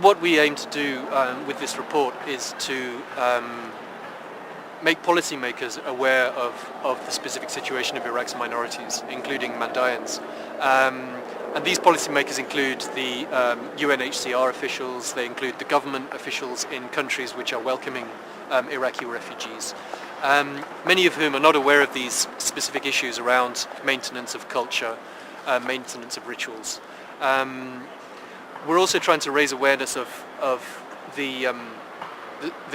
What we aim to do with this report is to make policymakers aware of the specific situation of Iraq's minorities, including Mandayans. And these policymakers include the UNHCR officials, they include the government officials in countries which are welcoming Iraqi refugees. Many of whom are not aware of these specific issues around maintenance of culture, maintenance of rituals. We're also trying to raise awareness of the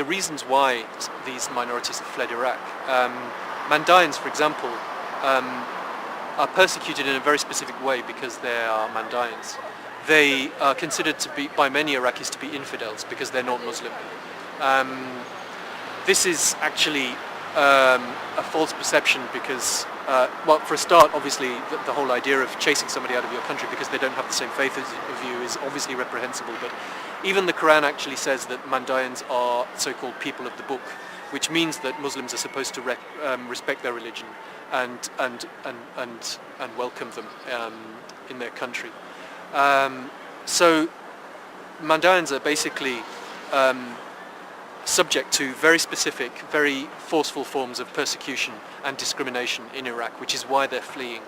reasons why these minorities have fled Iraq. Mandayans, for example, are persecuted in a very specific way because they are Mandayans. They are considered to be, by many Iraqis, to be infidels because they're not Muslim. This is actually a false perception because, well, for a start, obviously, the whole idea of chasing somebody out of your country because they don't have the same faith as you is obviously reprehensible, but even the Quran actually says that Mandayans are so-called people of the book, which means that Muslims are supposed to respect their religion and welcome them in their country. So Mandayans are basically subject to very specific, very forceful forms of persecution and discrimination in Iraq, which is why they're fleeing.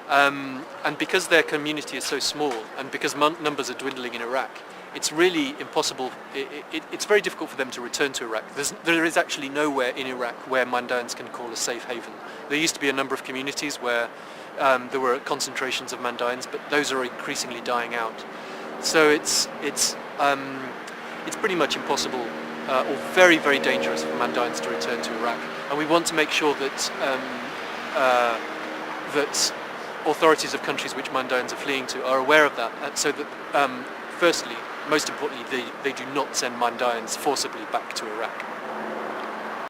And because their community is so small, and because numbers are dwindling in Iraq, it's really impossible, it's very difficult for them to return to Iraq. There is actually nowhere in Iraq where Mandayans can call a safe haven. There used to be a number of communities where there were concentrations of Mandayans, but those are increasingly dying out. So it's pretty much impossible or very, very dangerous for Mandayans to return to Iraq. And we want to make sure that that authorities of countries which Mandayans are fleeing to are aware of that, so that firstly, most importantly, they do not send Mandayans forcibly back to Iraq.